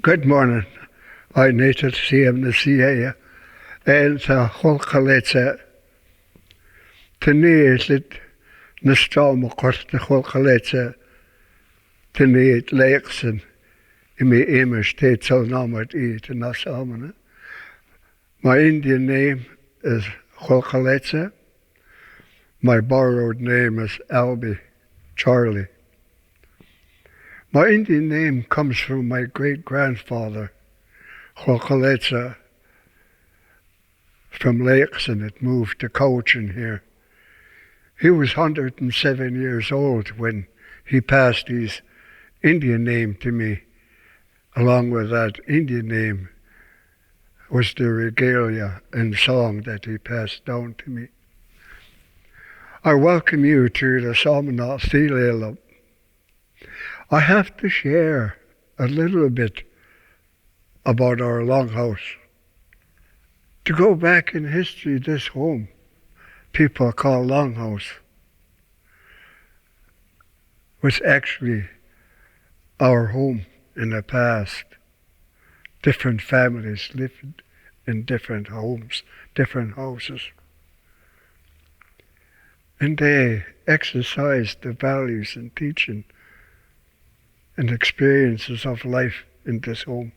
Good morning. I need to see him to see you. And Hwulquletse. Tani is it Nastalma Costa Hwulquletse. Tani it Leixen. Imi Amish Tate so Namad eat in Nasamana. My Indian name is Hwulquletse. My borrowed name is Albie Charlie. My Indian name comes from my great-grandfather, Hwulquletse, from Leixen. It moved to Cochin here. He was 107 years old when he passed his Indian name to me. Along with that Indian name was the regalia and song that he passed down to me. I welcome you to the Samana Skweyul. I have to share a little bit about our longhouse. To go back in history, this home people call longhouse was actually our home in the past. Different families lived in different homes, different houses. And they exercised the values and teaching and experiences of life in this home.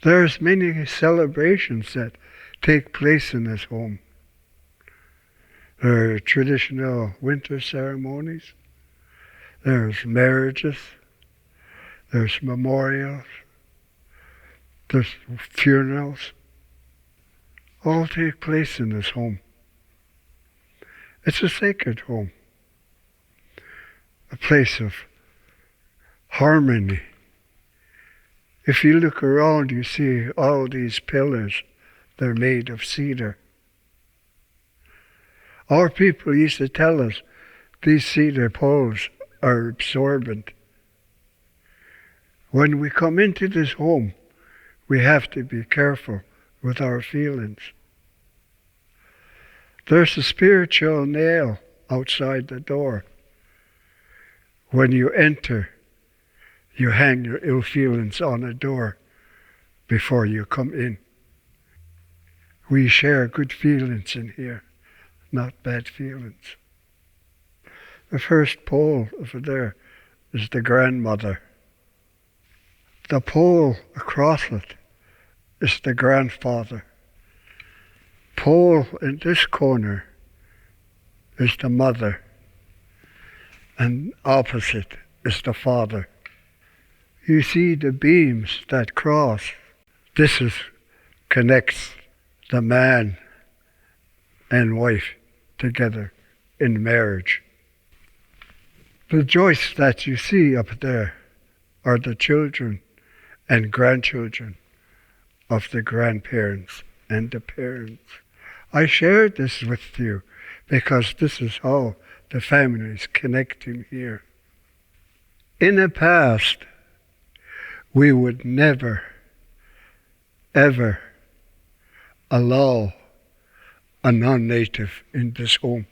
There's many celebrations that take place in this home. There are traditional winter ceremonies, there's marriages, there's memorials, there's funerals. All take place in this home. It's a sacred home, a place of harmony. If you look around, you see all these pillars. They're made of cedar. Our people used to tell us these cedar poles are absorbent. When we come into this home, we have to be careful with our feelings. There's a spiritual nail outside the door. When you enter, you hang your ill feelings on a door before you come in. We share good feelings in here, not bad feelings. The first pole over there is the grandmother. The pole across it is the grandfather. Pole in this corner is the mother, and opposite is the father. You see the beams that cross. This connects the man and wife together in marriage. The joists that you see up there are the children and grandchildren of the grandparents and the parents. I shared this with you because this is how the families connecting here. In the past, we would never, ever allow a non-native in this home.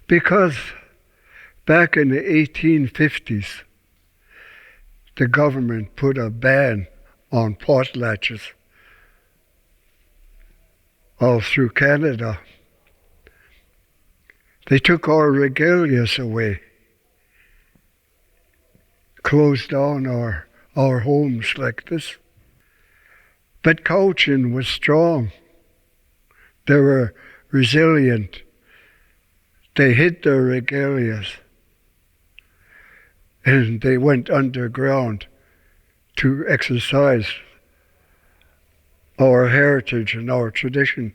Because back in the 1850s, the government put a ban on potlatches all through Canada. They took our regalias away, closed down our homes like this. But Cochin was strong. They were resilient. They hid their regalias and they went underground to exercise our heritage and our tradition.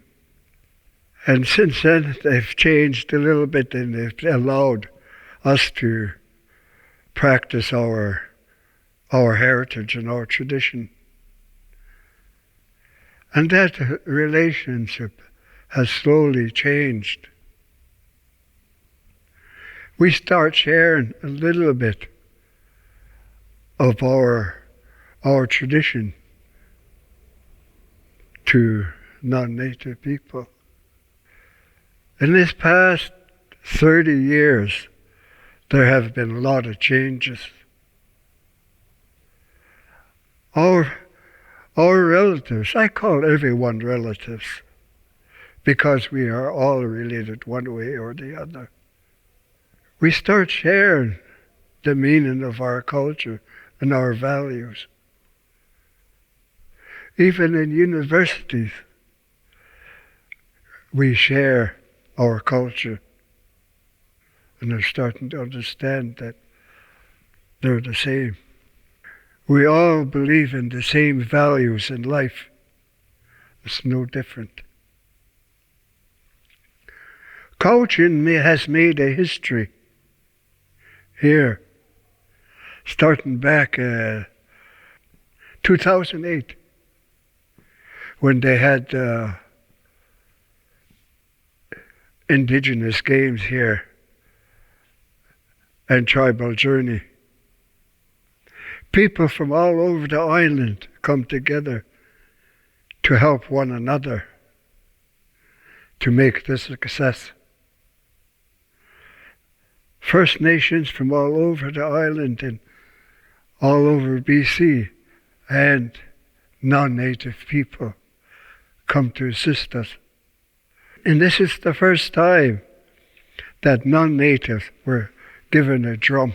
And since then, they've changed a little bit and they've allowed us to practice our heritage and our tradition. And that relationship has slowly changed. We start sharing a little bit of our tradition to non-native people. In this past 30 years, there have been a lot of changes. Our, our relatives, I call everyone relatives, because we are all related one way or the other. We start sharing the meaning of our culture and our values. Even in universities, we share our culture, and they're starting to understand that they're the same. We all believe in the same values in life. It's no different. Coaching has made a history here, starting back 2008, when they had Indigenous Games here and Tribal Journey. People from all over the island come together to help one another to make this a success. First Nations from all over the island and all over BC and non-native people come to assist us. And this is the first time that non-natives were given a drum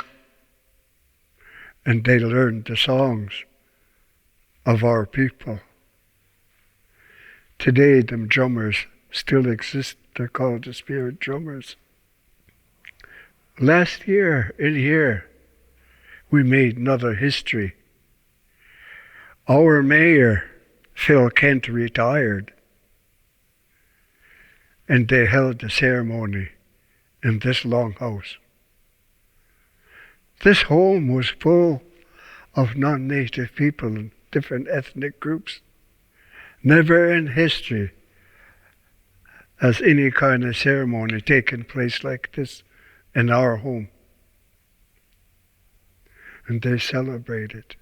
and they learned the songs of our people. Today, them drummers still exist. They're called the spirit drummers. Last year, in here, we made another history. Our mayor, Phil Kent, retired, and they held the ceremony in this longhouse. This home was full of non-native people and different ethnic groups. Never in history has any kind of ceremony taken place like this in our home. And they celebrated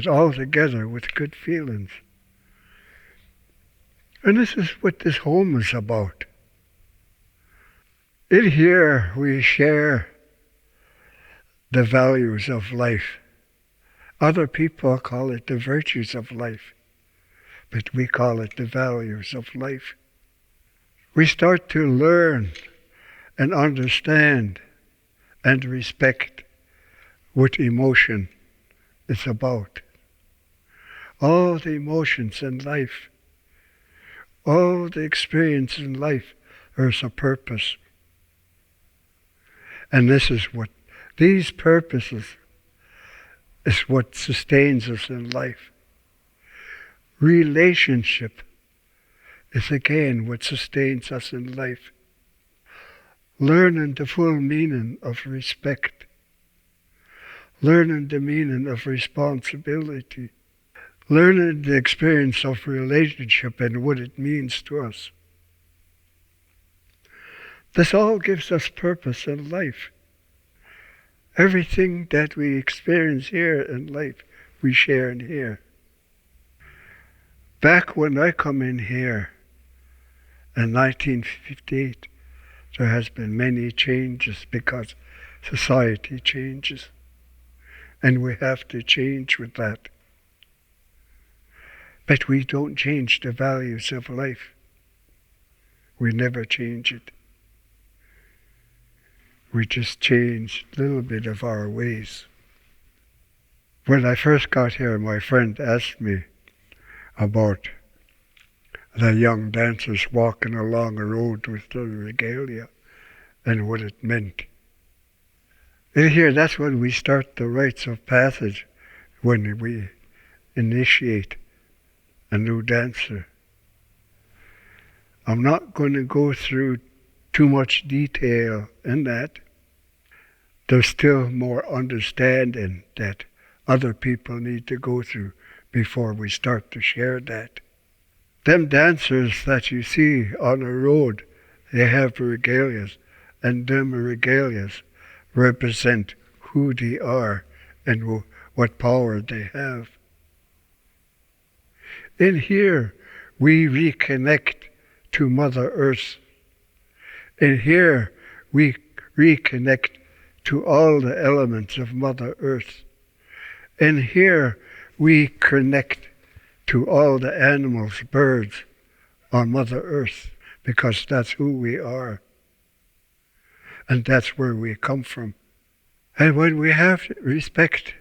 all together with good feelings. And this is what this home is about. In here we share the values of life. Other people call it the virtues of life, but we call it the values of life. We start to learn and understand and respect what emotion is about. All the emotions in life, all the experience in life, there's a purpose. And these purposes is what sustains us in life. Relationship is again what sustains us in life. Learning the full meaning of respect. Learning the meaning of responsibility. Learning the experience of relationship and what it means to us. This all gives us purpose in life. Everything that we experience here in life, we share in here. Back when I come in here in 1958, there has been many changes because society changes. And we have to change with that. But we don't change the values of life. We never change it. We just change a little bit of our ways. When I first got here, my friend asked me about the young dancers walking along a road with the regalia and what it meant. And here, that's when we start the rites of passage, when we initiate a new dancer. I'm not going to go through too much detail in that. There's still more understanding that other people need to go through before we start to share that. Them dancers that you see on the road, they have regalias, and them regalias represent who they are and what power they have. In here, we reconnect to Mother Earth. In here, we reconnect to all the elements of Mother Earth. And here we connect to all the animals, birds on Mother Earth, because that's who we are. And that's where we come from. And when we have respect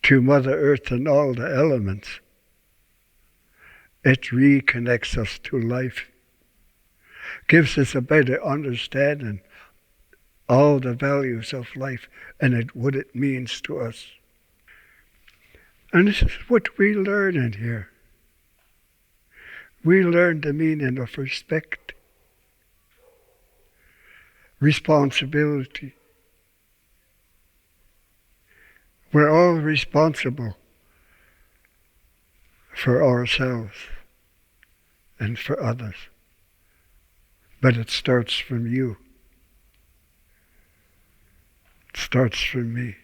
to Mother Earth and all the elements, it reconnects us to life, gives us a better understanding all the values of life and what it means to us. And this is what we learn in here. We learn the meaning of respect, responsibility. We're all responsible for ourselves and for others. But it starts from you. It starts from me.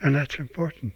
And that's important.